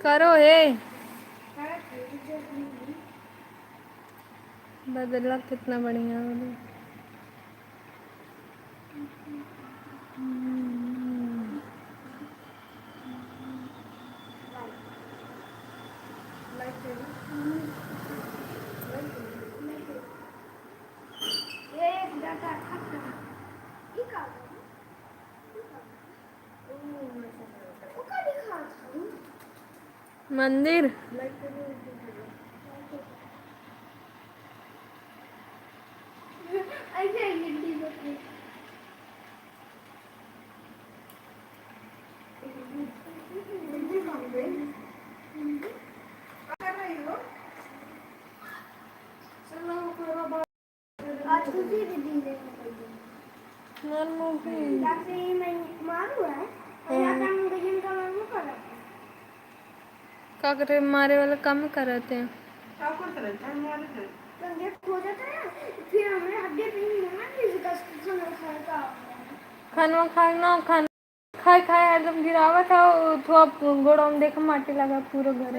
करो हे बदला कितना बढ़िया हो। मंदिर का करे मारे वाला काम करते हैं। खाना खाना खाना खाए खाए एकदम गिरावा था थोड़ा गोड़ा में देखा माटी लगा पूरा घर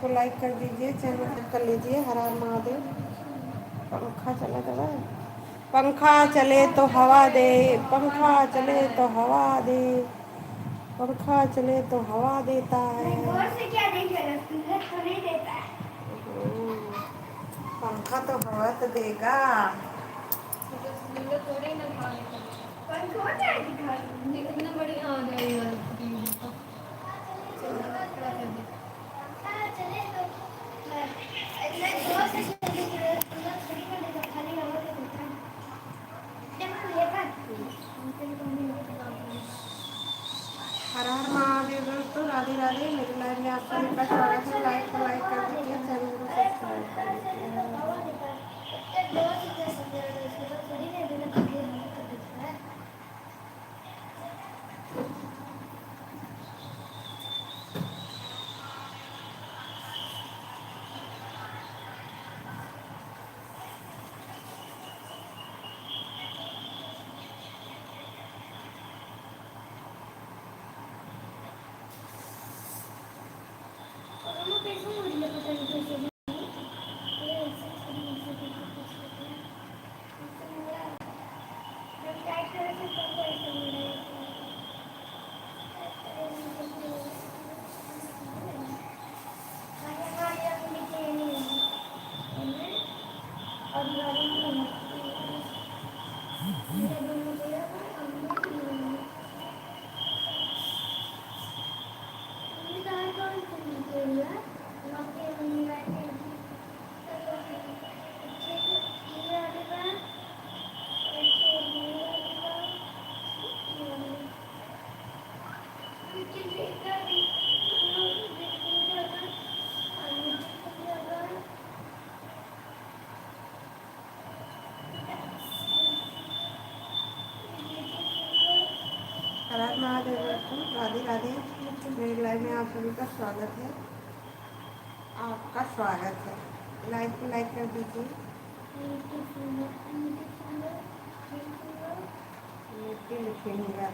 को लाइक कर दीजिए, चैनल सब्सक्राइब कर लीजिए। हर हर महादेव। पंखा चला चला, पंखा चले तो हवा दे, पंखा चले तो हवा दे, पंखा चले तो हवा देता है। से क्या देखेगा, तो नहीं देता है। पंखा तो हवा तो देगा। थोड़ी ना कितना बड़ी आ गई है। हर हर महादेव दोस्तों, राधे राधे। मेरे लाइव में आप सभी का स्वागत है। लाइक को लाइक कर दीजिए, चैनल को सब्सक्राइब कर दीजिए। हर हर महादेव दोस्तों, राधे राधे। मेरे लाइव में आप सभी का स्वागत है। आपका स्वागत है। लाइव को लाइक कर दीजिए। लिखेंगे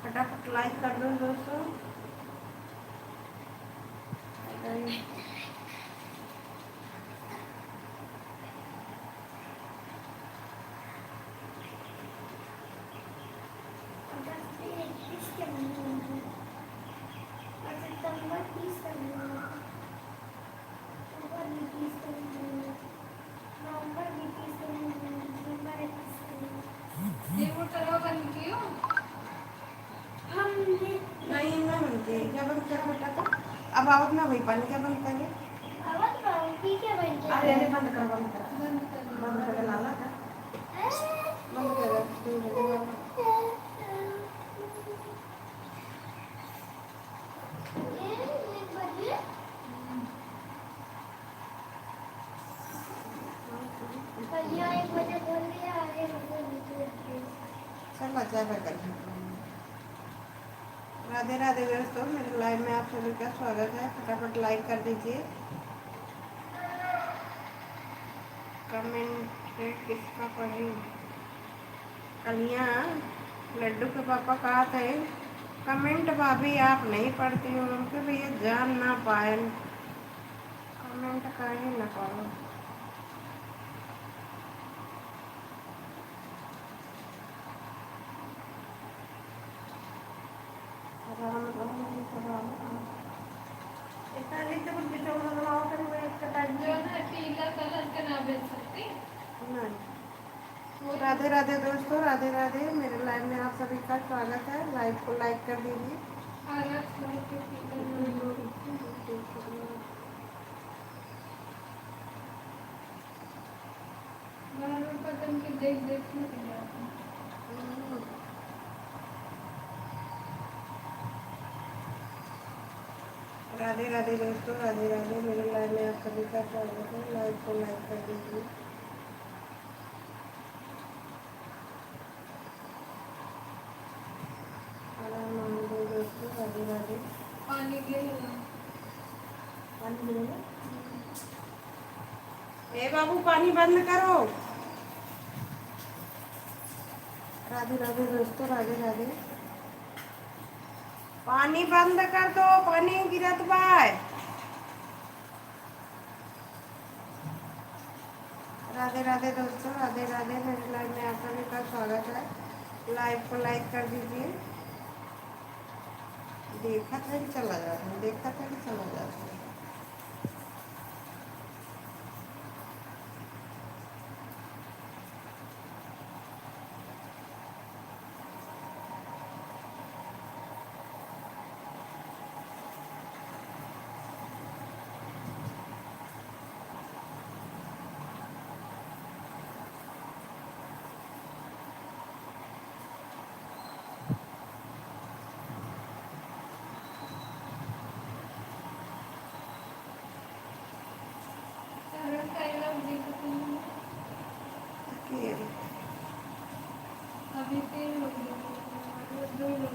फटाफट लाइक कर दो दोस्तों। नहीं मैं बनती क्या बंद कर बेटा, तो अब आवाज ना हुई पानी क्या बंद करेंगे। अरे अरे बंद कर बंद कर बंद कर लाला का बंद कर। चल अच्छा कर। राधे राधे दोस्तों, मेरे लाइव में आप सभी का स्वागत है। फटाफट लाइक कर दीजिए। कमेंट किसका पढ़े। कलियाँ लड्डू के पापा कहा थे कमेंट भाभी आप नहीं पढ़ती हो, उनके भैया जान ना पाए कमेंट कहीं ना पढ़ो। राम राम राम राम। इतना नीचे कुछ बिचौना बनाओ कर मैं इसका टाइम जो ना पीला कलर का ना बेच सकती। नहीं। राधे राधे दोस्तों, राधे राधे। मेरे लाइव में आप सभी का स्वागत है। लाइव को लाइक कर दीजिए। देख देख राधे राधे दोस्तों, राधे राधे। मेरे लाइव में आप सभी का स्वागत है। लाइव को लाइक कर दीजिए। दोस्तों राधे राधे। पानी पानी गिरेगा। ए बाबू पानी बंद करो। राधे राधे दोस्तों, राधे राधे। पानी बंद कर दो, पानी गिरत बाय। राधे राधे दोस्तों, राधे राधे। मेरे लाइव में आप सभी का स्वागत है। लाइव को लाइक कर दीजिए। देखा था कि चला जाता है, देखा था कि चला जाता है। अभी 3 लोग हैं, 2 लोग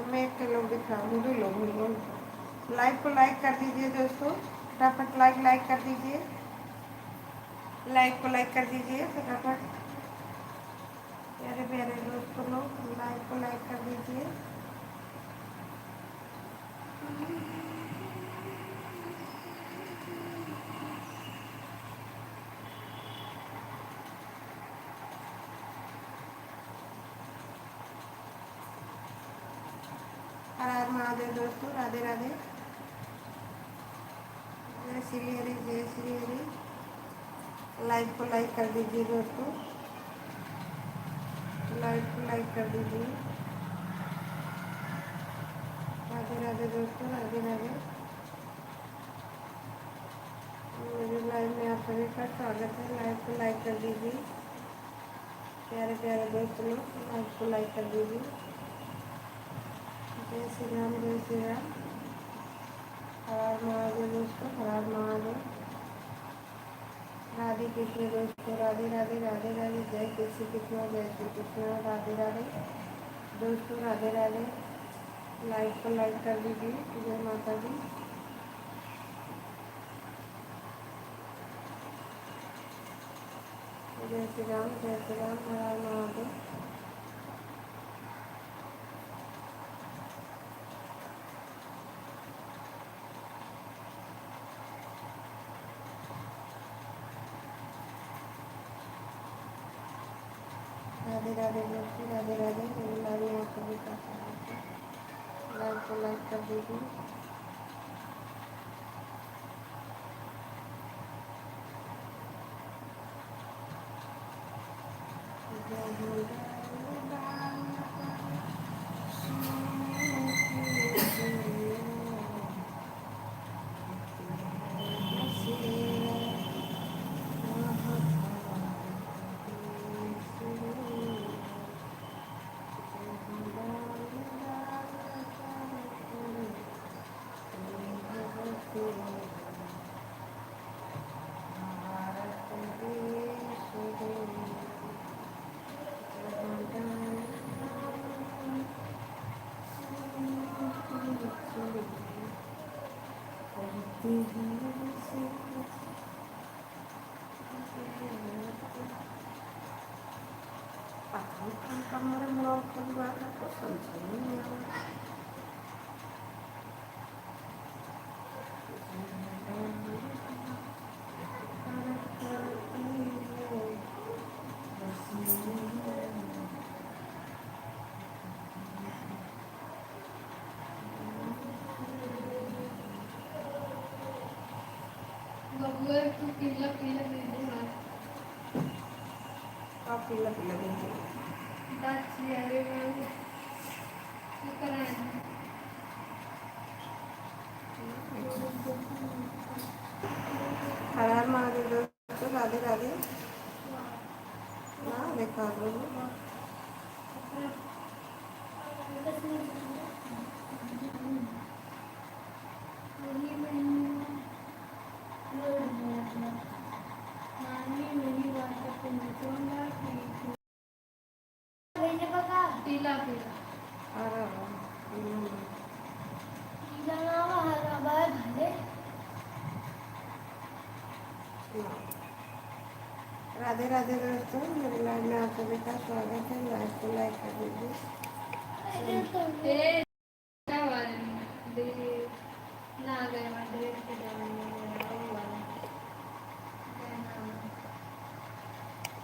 मैं एक लोग दिख रहा हूँ, 2 लोग हैं। लाइव को लाइक कर दीजिए दोस्तों, फटाफट लाइक कर दीजिए। लाइव को लाइक कर दीजिए फटाफट। प्यारे प्यारे दोस्तों लोग, लाइव को लाइक कर दीजिए। हर हर महादेव दोस्तों, राधे राधे। जय श्री हरि, जय श्री हरि। लाइव को लाइक कर दीजिए दोस्तों, लाइव को लाइक कर दीजिए। राधे राधे दोस्तों, राधे राधे। मेरे लाइव में आप सभी का स्वागत है। लाइव को लाइक कर दीजिए। प्यारे प्यारे दोस्त लोग, लाइव को लाइक कर दीजिए। जय श्री राम, जय श्री राम। हर हर महादेव दोस्तों, हर हर महादेव। राधे कृष्ण दोस्तों, राधे राधे, राधे राधे। जय श्री कृष्ण, जय श्री कृष्ण, राधे राधे दोस्तों, राधे राधे। लाइव को लाइक कर दीजिए। जय माता दी। जय श्री राम, जय श्री राम। हर हर महादेव। राधे राधे दोस्तों, राधे राधे। मेरे लाइव में आप सभी का स्वागत है। लाइव को लाइक कर दीजिए। जय कमरे में और खुद बात है, तो समझ नहीं आ रहा। बबुआ को पीला पीला दे दूँगा। आप पीला पीला दीजिए। दाची अरे वाले कराएंगे। हर हर महादेव दोस्तों, राधे राधे। हाँ देखा आप लोगों। नानी मेरी बात राधे राधे दोस्तों, मेरे लाइव में आप सभी का स्वागत है। लाइव को लाइक कर दीजिए।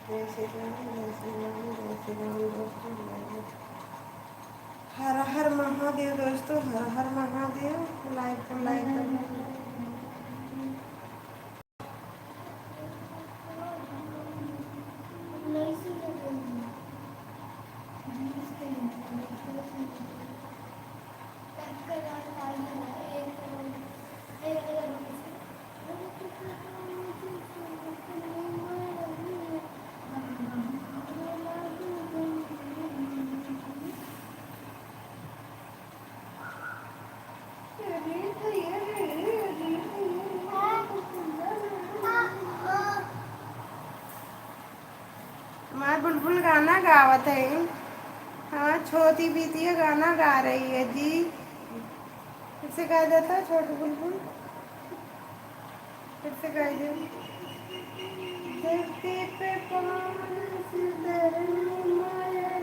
जय श्री राम, जय श्री राम, जय श्री राम दोस्तों। हर हर महादेव दोस्तों, हर हर महादेव। लाइक को लाइक कर दीजिए। हमारे बुलबुल गाना गावत है। हाँ, छोटी बीतिया गाना गा रही है जी। फिर से गा जाता है छोटू बुलबुल। फिर से गा दो। धरती पे पानी से धरनी माया,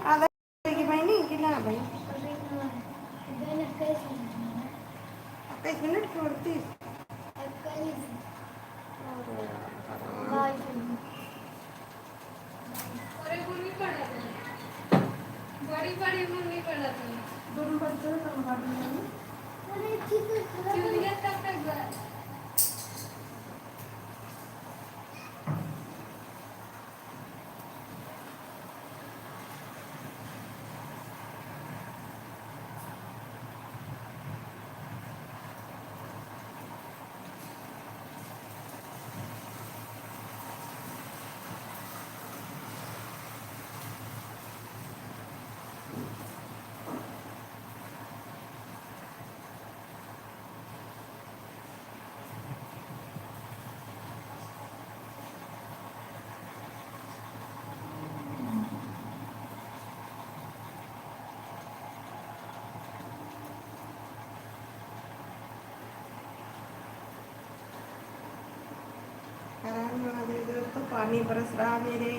आधा की बहनी कितना भाई 21 मिनट छोड़ती। बड़ी बड़ी मुर्गी पड़ा था। दोनों बच्चों को कब तक तो पानी बरस रहा मेरे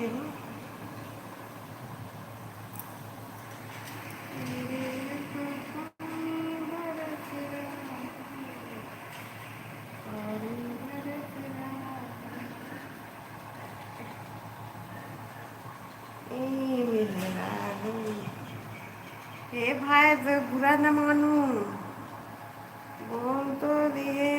हे भाई, तो बुरा न मानू, बोल तो दिए।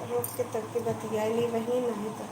रोक के तक के बतियाली वही नहीं तो